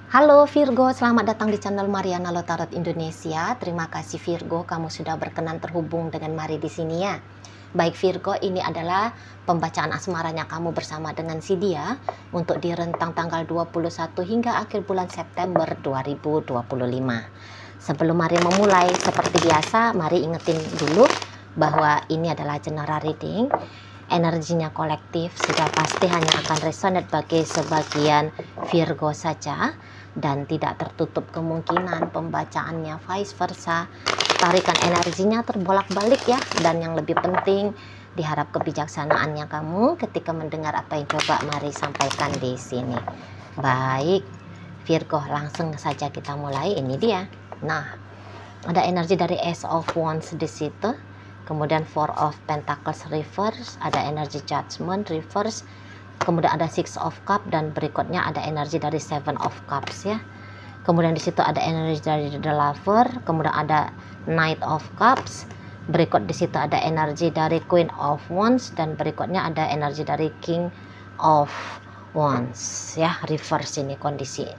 Halo Virgo, selamat datang di channel Mariana Lotarot Indonesia. Terima kasih Virgo, kamu sudah berkenan terhubung dengan Mari di sini ya. Baik Virgo, ini adalah pembacaan asmaranya kamu bersama dengan si dia untuk di rentang tanggal 21 hingga akhir bulan September 2025. Sebelum Mari memulai, seperti biasa, Mari ingetin dulu bahwa ini adalah general reading. Energinya kolektif, sudah pasti hanya akan resonate bagi sebagian Virgo saja dan tidak tertutup kemungkinan pembacaannya vice versa. Tarikan energinya terbolak-balik ya, dan yang lebih penting diharap kebijaksanaannya kamu ketika mendengar apa yang coba Mari sampaikan di sini. Baik Virgo, langsung saja kita mulai. Ini dia. Nah, ada energi dari Ace of Wands di situ. Kemudian Four of Pentacles reverse, ada energi Judgment reverse, kemudian ada Six of Cups, dan berikutnya ada energi dari Seven of Cups ya. Kemudian di situ ada energi dari The Lover, kemudian ada Knight of Cups, berikut di situ ada energi dari Queen of Wands, dan berikutnya ada energi dari King of Wands ya, reverse ini kondisi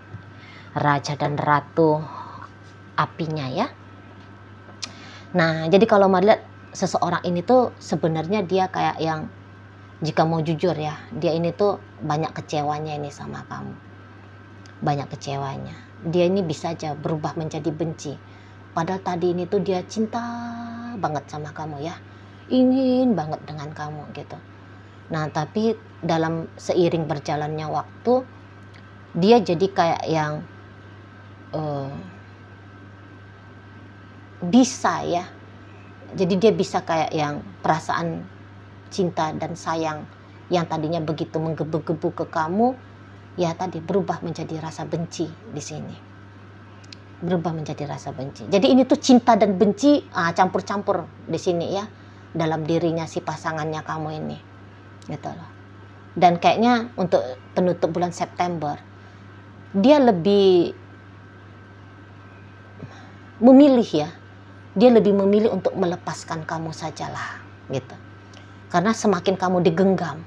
Raja dan Ratu apinya ya. Nah, jadi kalau mau lihat seseorang ini tuh sebenarnya dia kayak yang, jika mau jujur ya, dia ini tuh banyak kecewanya ini sama kamu. Banyak kecewanya. Dia ini bisa aja berubah menjadi benci. Padahal tadi ini tuh dia cinta banget sama kamu ya. Ingin banget dengan kamu gitu. Nah, tapi dalam seiring berjalannya waktu, dia jadi kayak yang bisa ya. Jadi dia bisa kayak yang perasaan cinta dan sayang yang tadinya begitu menggebu-gebu ke kamu, ya tadi berubah menjadi rasa benci di sini. Berubah menjadi rasa benci. Jadi ini tuh cinta dan benci campur-campur di sini ya, dalam dirinya si pasangannya kamu ini. Gitu loh. Dan kayaknya untuk penutup bulan September, dia lebih memilih ya. Dia lebih memilih untuk melepaskan kamu sajalah gitu. Karena semakin kamu digenggam,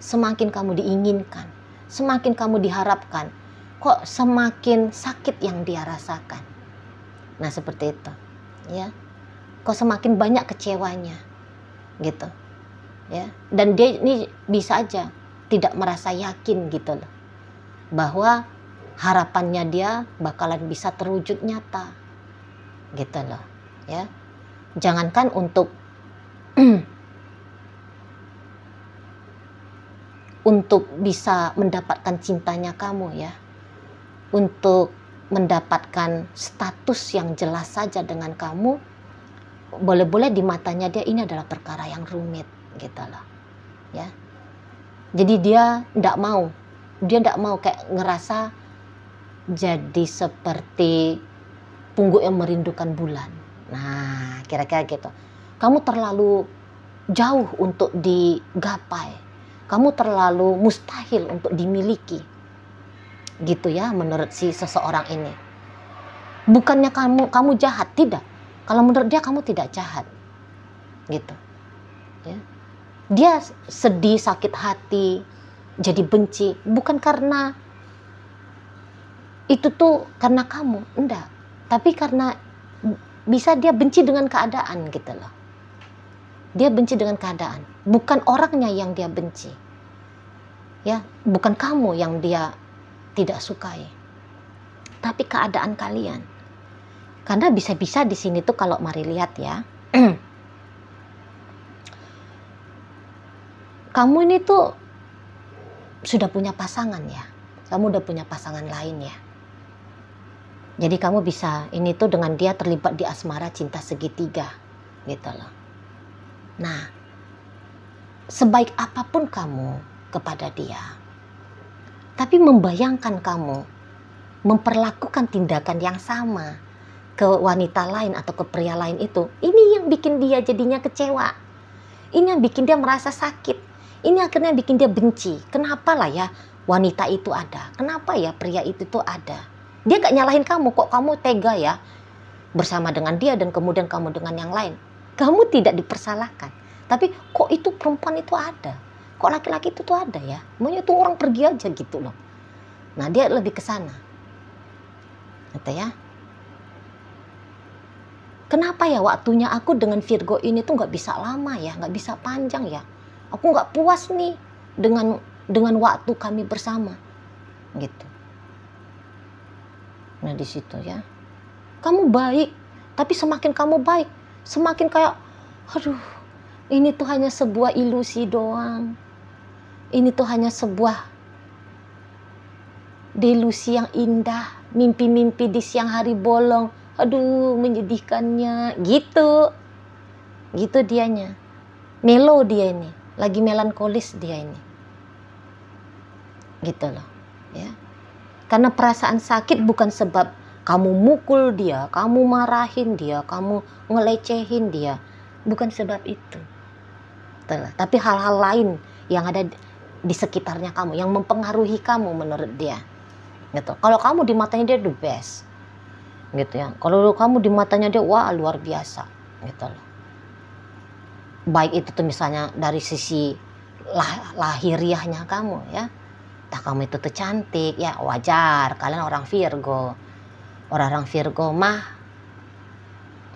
semakin kamu diinginkan, semakin kamu diharapkan, kok semakin sakit yang dia rasakan. Nah, seperti itu. Ya. Kok semakin banyak kecewanya. Gitu. Ya. Dan dia ini bisa aja tidak merasa yakin gitu loh. Bahwa harapannya dia bakalan bisa terwujud nyata. Gitu loh. Ya, jangankan untuk untuk bisa mendapatkan cintanya kamu ya, untuk mendapatkan status yang jelas saja dengan kamu, boleh-boleh di matanya dia ini adalah perkara yang rumit gitu loh ya. Jadi dia tidak mau kayak ngerasa jadi seperti pungguk yang merindukan bulan. Nah, kira-kira gitu. Kamu terlalu jauh untuk digapai. Kamu terlalu mustahil untuk dimiliki. Gitu ya, menurut si seseorang ini. Bukannya kamu jahat, tidak. Kalau menurut dia kamu tidak jahat. Gitu. Ya. Dia sedih, sakit hati, jadi benci, bukan karena itu tuh karena kamu, enggak. Tapi karena bisa dia benci dengan keadaan gitu loh. Dia benci dengan keadaan, bukan orangnya yang dia benci. Ya, bukan kamu yang dia tidak sukai. Tapi keadaan kalian. Karena bisa-bisa di sini tuh kalau Mari lihat ya. Kamu ini tuh sudah punya pasangan ya. Kamu udah punya pasangan lain ya. Jadi kamu bisa ini tuh dengan dia terlibat di asmara cinta segitiga gitu loh. Nah, sebaik apapun kamu kepada dia, tapi membayangkan kamu memperlakukan tindakan yang sama ke wanita lain atau ke pria lain itu, ini yang bikin dia jadinya kecewa. Ini yang bikin dia merasa sakit. Ini akhirnya bikin dia benci. Kenapa lah ya wanita itu ada? Kenapa ya pria itu tuh ada? Dia gak nyalahin kamu, kok kamu tega ya bersama dengan dia dan kemudian kamu dengan yang lain. Kamu tidak dipersalahkan. Tapi kok itu perempuan itu ada? Kok laki-laki itu tuh ada ya? Maunya tuh orang pergi aja gitu loh. Nah, dia lebih ke sana. gitu ya. Kenapa ya waktunya aku dengan Virgo ini tuh nggak bisa lama ya, nggak bisa panjang ya. Aku nggak puas nih dengan waktu kami bersama, gitu. Nah di situ ya, kamu baik, tapi semakin kamu baik, semakin kayak, aduh, ini tuh hanya sebuah ilusi doang. Ini tuh hanya sebuah delusi yang indah, mimpi-mimpi di siang hari bolong. Aduh, menyedihkannya, gitu dianya, melo dia ini, lagi melankolis dia ini, gitu loh, ya. Karena perasaan sakit bukan sebab kamu mukul dia, kamu marahin dia, kamu ngelecehin dia, bukan sebab itu, tapi hal-hal lain yang ada di sekitarnya kamu, yang mempengaruhi kamu menurut dia, gitu. Kalau kamu di matanya dia the best, gitu ya. Kalau kamu di matanya dia wah luar biasa, gitu loh. Baik itu tuh misalnya dari sisi lahiriahnya kamu ya. Entah kamu itu tuh cantik ya, wajar, kalian orang Virgo. Orang-orang Virgo mah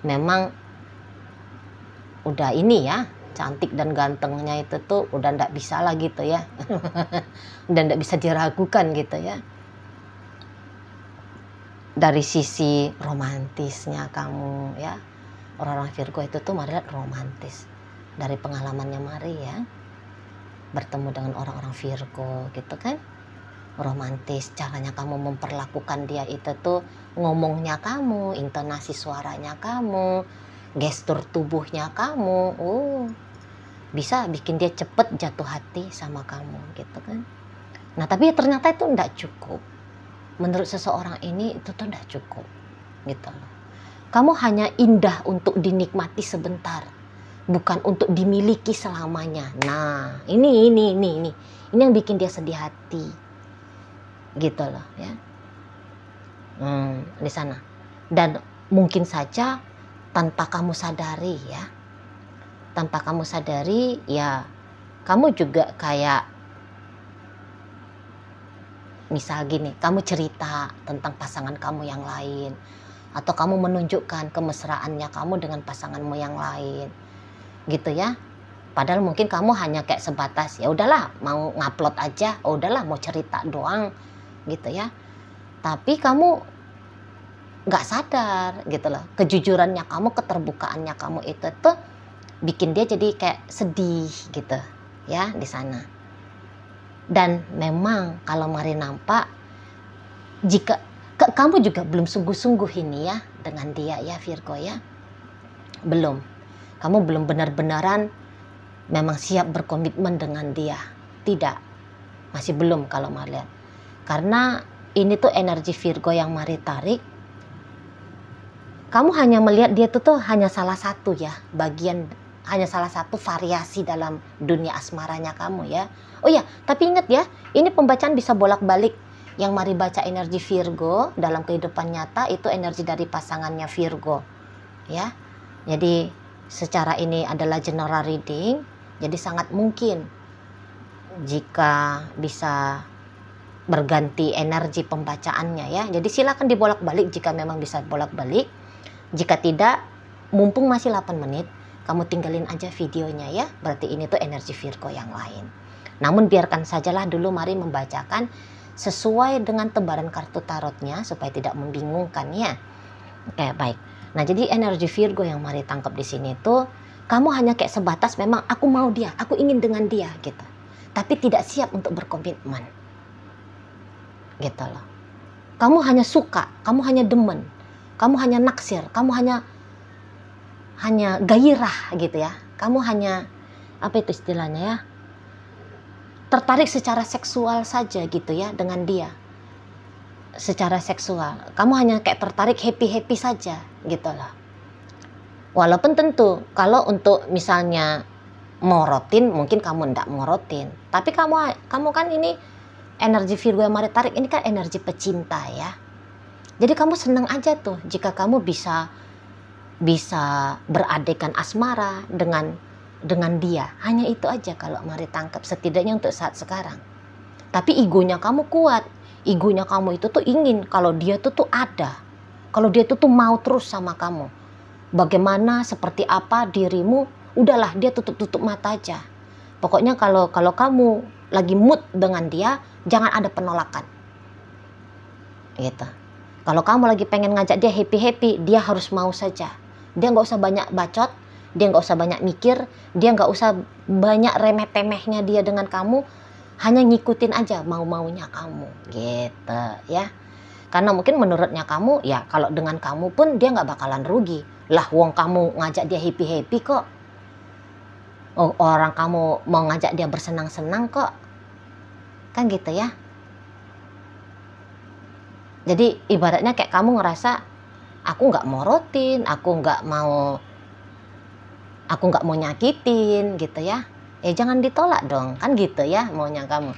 memang udah ini ya, cantik dan gantengnya itu tuh udah ndak bisa lah gitu ya. Udah ndak bisa diragukan gitu ya. Dari sisi romantisnya kamu ya, orang-orang Virgo itu tuh Mari lihat romantis. Dari pengalamannya Mari ya, bertemu dengan orang-orang Virgo gitu kan, romantis. Caranya kamu memperlakukan dia itu tuh ngomongnya kamu, intonasi suaranya kamu, gestur tubuhnya kamu, bisa bikin dia cepet jatuh hati sama kamu gitu kan. Nah tapi ternyata itu enggak cukup. Menurut seseorang ini itu tuh udah cukup, gitu loh. Kamu hanya indah untuk dinikmati sebentar, bukan untuk dimiliki selamanya. Nah, ini yang bikin dia sedih hati, gitu loh ya. Di sana. Dan mungkin saja tanpa kamu sadari ya, kamu juga kayak misal gini, kamu cerita tentang pasangan kamu yang lain, atau kamu menunjukkan kemesraannya kamu dengan pasanganmu yang lain, gitu ya. Padahal mungkin kamu hanya kayak sebatas ya udahlah mau ngupload aja, udahlah mau cerita doang, gitu ya. Tapi kamu nggak sadar gitu loh, kejujurannya kamu, keterbukaannya kamu itu tuh bikin dia jadi kayak sedih gitu ya di sana. Dan memang kalau Mari nampak, jika kamu juga belum sungguh-sungguh ini ya dengan dia ya Virgo ya, belum, kamu belum benar-benaran memang siap berkomitmen dengan dia, tidak, masih belum kalau Mari lihat. Karena ini tuh energi Virgo yang Mari tarik, kamu hanya melihat dia tuh hanya salah satu ya bagian, hanya salah satu variasi dalam dunia asmaranya kamu ya. Oh ya, tapi ingat ya, ini pembacaan bisa bolak-balik. Yang Mari baca energi Virgo dalam kehidupan nyata itu energi dari pasangannya Virgo ya. Jadi secara ini adalah general reading, jadi sangat mungkin jika bisa berganti energi pembacaannya ya. Jadi silakan dibolak-balik jika memang bisa bolak-balik. Jika tidak, mumpung masih 8 menit, kamu tinggalin aja videonya ya. Berarti ini tuh energi Virgo yang lain. Namun biarkan sajalah dulu Mari membacakan sesuai dengan tebaran kartu tarotnya supaya tidak membingungkan ya. Oke, baik. Nah, jadi energi Virgo yang Mari tangkap di sini tuh, kamu hanya kayak sebatas memang aku mau dia, aku ingin dengan dia gitu. Tapi tidak siap untuk berkomitmen. Gitu loh. Kamu hanya suka, kamu hanya demen, kamu hanya naksir, kamu hanya gairah gitu ya. Kamu hanya apa itu istilahnya ya? Tertarik secara seksual saja gitu ya dengan dia. Secara seksual, kamu hanya kayak tertarik happy-happy saja gitu loh. Walaupun tentu kalau untuk misalnya morotin, mungkin kamu ndak morotin. Tapi kamu kan ini energi Virgo yang Mari tarik ini kan energi pecinta ya. Jadi kamu senang aja tuh jika kamu bisa beradegan asmara dengan dia. Hanya itu aja kalau Mari tangkap setidaknya untuk saat sekarang. Tapi egonya kamu kuat. Egonya kamu itu tuh ingin kalau dia tuh ada. Kalau dia itu tuh mau terus sama kamu, bagaimana, seperti apa dirimu, udahlah dia tutup mata aja. Pokoknya kalau kamu lagi mood dengan dia, jangan ada penolakan. Gitu. Kalau kamu lagi pengen ngajak dia happy, dia harus mau saja. Dia nggak usah banyak bacot, dia nggak usah banyak mikir, dia nggak usah banyak remeh-temehnya dia dengan kamu, hanya ngikutin aja mau-maunya kamu, gitu ya. Karena mungkin menurutnya kamu, ya kalau dengan kamu pun dia nggak bakalan rugi. Lah wong kamu ngajak dia happy kok. Oh, orang kamu mau ngajak dia bersenang-senang kok. Kan gitu ya. Jadi ibaratnya kayak kamu ngerasa, aku nggak morotin, aku nggak mau nyakitin gitu ya. Jangan ditolak dong, kan gitu ya maunya kamu.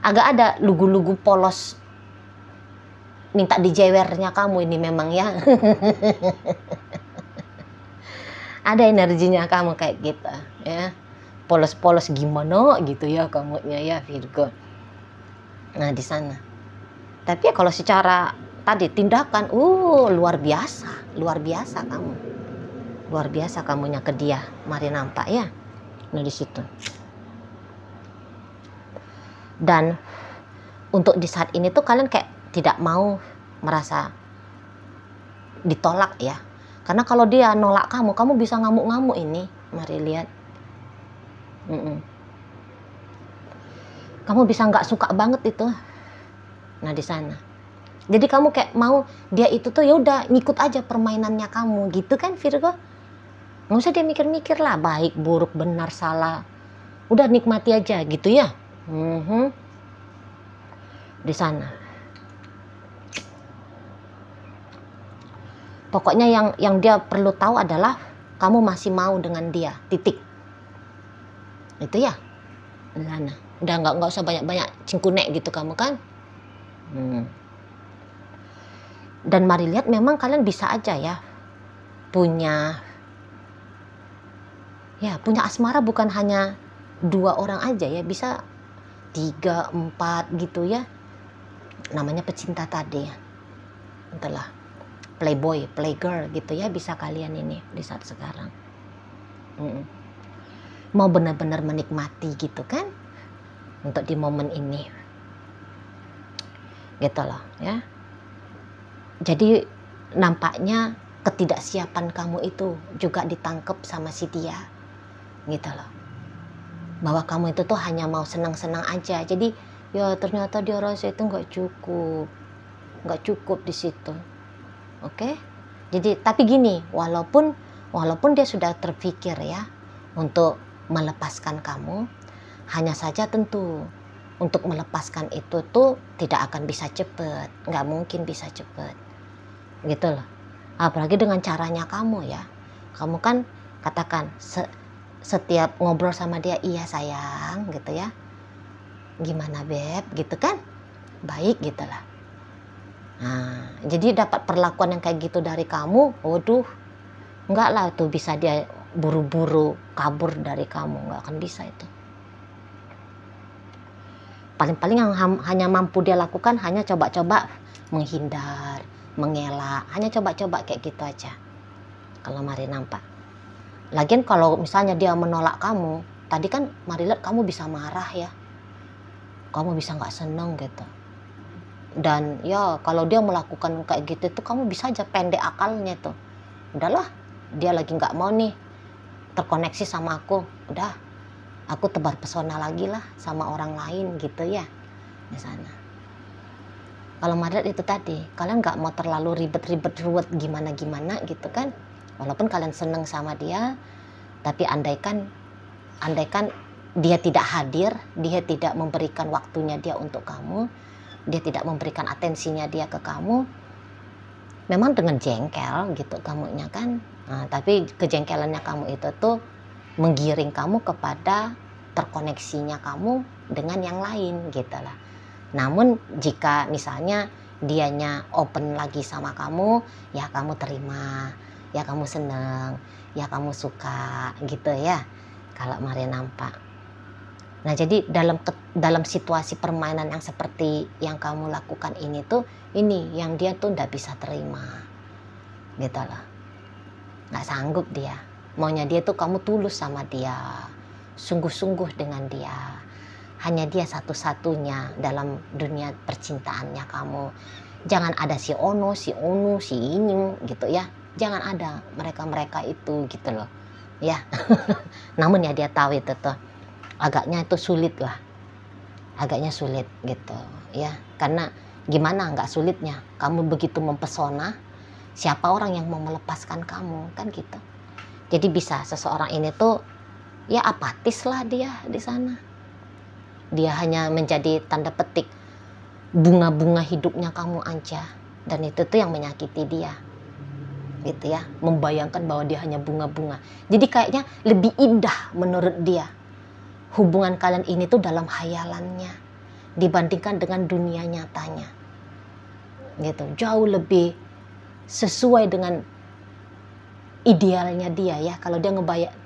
Agak ada lugu-lugu polos minta dijewernya kamu ini memang ya. Ada energinya kamu kayak gitu ya. Polos-polos gimana gitu ya kamunya ya Virgo. Nah di sana. Tapi ya kalau secara tadi tindakan, luar biasa kamu. Luar biasa kamunya ke dia, mari nampak ya. Nah di situ. Dan untuk di saat ini tuh kalian kayak tidak mau merasa ditolak ya. Karena kalau dia nolak kamu bisa ngamuk-ngamuk ini. Mari lihat. Kamu bisa nggak suka banget itu. Nah di sana. Jadi kamu kayak mau dia itu tuh ya udah ngikut aja permainannya kamu gitu kan Virgo. Nggak usah dia mikir-mikir lah baik, buruk, benar, salah. Udah nikmati aja gitu ya. Di sana. Pokoknya yang dia perlu tahu adalah kamu masih mau dengan dia, titik. Itu ya. Nah, udah nggak usah banyak-banyak cingkunek gitu kamu kan. Dan mari lihat memang kalian bisa aja ya punya asmara bukan hanya 2 orang aja ya, bisa 3, 4 gitu ya. Namanya pecinta tadi ya. Entahlah. Playboy, playgirl gitu ya, bisa kalian ini di saat sekarang. Mau benar-benar menikmati gitu kan untuk di momen ini gitu loh ya. Jadi nampaknya ketidaksiapan kamu itu juga ditangkap sama si dia gitu loh, bahwa kamu itu tuh hanya mau senang-senang aja. Jadi ya ternyata dia rasa itu nggak cukup di situ. Oke, jadi tapi gini, walaupun dia sudah terpikir ya untuk melepaskan kamu, hanya saja tentu untuk melepaskan itu tuh tidak akan bisa cepet, nggak mungkin bisa cepet, gitu loh. Apalagi dengan caranya kamu ya, kamu kan katakan setiap ngobrol sama dia, iya sayang gitu ya, gimana beb gitu kan, baik gitulah. Nah, jadi dapat perlakuan yang kayak gitu dari kamu, waduh, enggak lah tuh bisa dia buru-buru kabur dari kamu, enggak akan bisa itu. Paling-paling yang hanya mampu dia lakukan hanya coba-coba menghindar, mengelak, hanya coba-coba kayak gitu aja. Kalau mari nampak. Lagian kalau misalnya dia menolak kamu, tadi kan mari lihat kamu bisa marah ya, kamu bisa nggak seneng gitu. Dan ya kalau dia melakukan kayak gitu tuh kamu bisa aja pendek akalnya tuh. Udahlah, dia lagi nggak mau nih terkoneksi sama aku. Udah, aku tebar pesona lagi lah sama orang lain gitu ya di sana. Kalau Madrid itu tadi, kalian nggak mau terlalu ribet gimana gitu kan. Walaupun kalian seneng sama dia, tapi andaikan dia tidak hadir, dia tidak memberikan waktunya dia untuk kamu, dia tidak memberikan atensinya dia ke kamu, memang dengan jengkel gitu kamunya kan. Nah, tapi kejengkelannya kamu itu tuh menggiring kamu kepada terkoneksinya kamu dengan yang lain gitu lah. Namun jika misalnya dianya open lagi sama kamu, ya kamu terima, ya kamu seneng, ya kamu suka gitu ya, kalau mari nampak. Nah jadi dalam situasi permainan yang seperti yang kamu lakukan ini tuh, ini yang dia tuh nggak bisa terima. gitu loh. Nggak sanggup dia. Maunya dia tuh kamu tulus sama dia, sungguh-sungguh dengan dia. Hanya dia satu-satunya dalam dunia percintaannya kamu. Jangan ada si Ono, si Onu, si Inyu gitu ya. Jangan ada mereka-mereka itu gitu loh. Ya. Namun ya dia tahu itu tuh agaknya itu sulit lah. Agaknya sulit gitu ya. Karena gimana nggak sulitnya? Kamu begitu mempesona, siapa orang yang mau melepaskan kamu kan gitu. Jadi bisa seseorang ini tuh ya apatis lah dia di sana. Dia hanya menjadi tanda petik bunga-bunga hidupnya kamu aja, dan itu tuh yang menyakiti dia gitu ya, membayangkan bahwa dia hanya bunga-bunga. Jadi kayaknya lebih indah menurut dia hubungan kalian ini tuh dalam hayalannya dibandingkan dengan dunia nyatanya gitu. Jauh lebih sesuai dengan idealnya dia ya. Kalau dia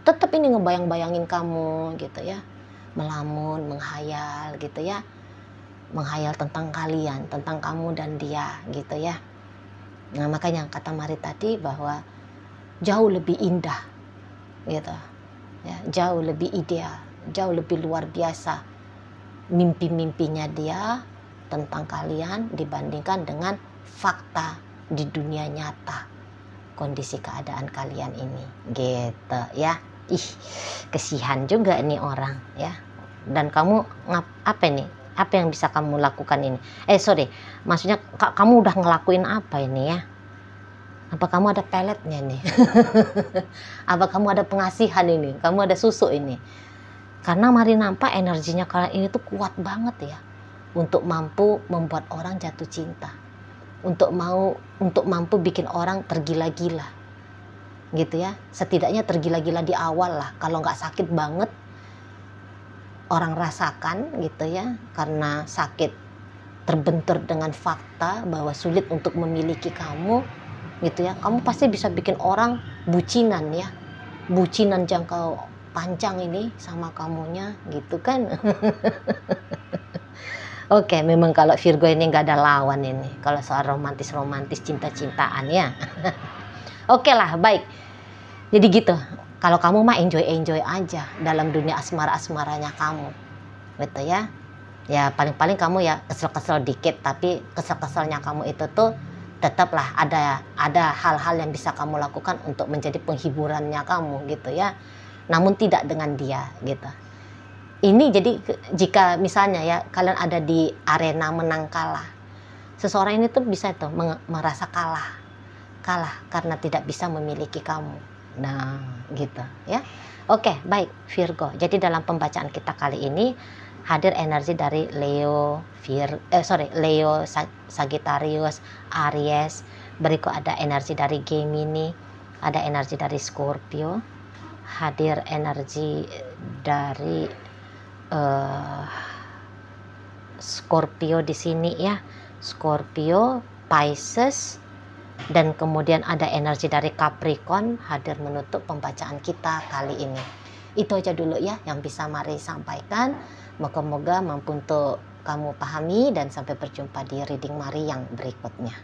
tetap ini ngebayang-bayangin kamu gitu ya, melamun, menghayal gitu ya, menghayal tentang kalian, tentang kamu dan dia gitu ya. Nah makanya kata Mari tadi bahwa jauh lebih indah gitu ya, jauh lebih ideal, jauh lebih luar biasa mimpi-mimpinya dia tentang kalian dibandingkan dengan fakta di dunia nyata kondisi keadaan kalian ini gitu ya. Ih, kesihan juga nih orang ya. Dan kamu apa nih? Apa yang bisa kamu lakukan ini? Maksudnya kamu udah ngelakuin apa ini ya? Apa kamu ada peletnya nih? Apa kamu ada pengasihan ini? Kamu ada susu ini? Karena Mari nampak energinya kalian ini tuh kuat banget ya, untuk mampu membuat orang jatuh cinta, untuk mampu bikin orang tergila-gila, gitu ya. Setidaknya tergila-gila di awal lah. Kalau nggak sakit banget, orang rasakan gitu ya, karena sakit terbentur dengan fakta bahwa sulit untuk memiliki kamu gitu ya. Kamu pasti bisa bikin orang bucinan ya, bucinan jangka panjang ini sama kamunya gitu kan. Oke, memang kalau Virgo ini nggak ada lawan ini kalau soal romantis cinta-cintaan ya. Oke lah, baik. Jadi gitu. Kalau kamu mah enjoy aja dalam dunia asmara-asmaranya kamu, gitu ya. Ya paling-paling kamu ya kesel-kesel dikit, tapi kesel-keselnya kamu itu tuh tetaplah ada hal-hal yang bisa kamu lakukan untuk menjadi penghiburannya kamu gitu ya. Namun tidak dengan dia gitu. Ini jadi jika misalnya ya kalian ada di arena menang kalah, seseorang ini tuh bisa tuh merasa kalah karena tidak bisa memiliki kamu. Nah gitu ya. Oke, baik Virgo. Jadi dalam pembacaan kita kali ini hadir energi dari Leo, Sagittarius, Aries. Berikut ada energi dari Gemini, ada energi dari Scorpio, hadir energi dari Scorpio di sini ya, Scorpio, Pisces, dan kemudian ada energi dari Capricorn hadir menutup pembacaan kita kali ini. Itu aja dulu ya yang bisa Mari sampaikan. Moga-moga mampu untuk kamu pahami, dan sampai berjumpa di reading Mari yang berikutnya.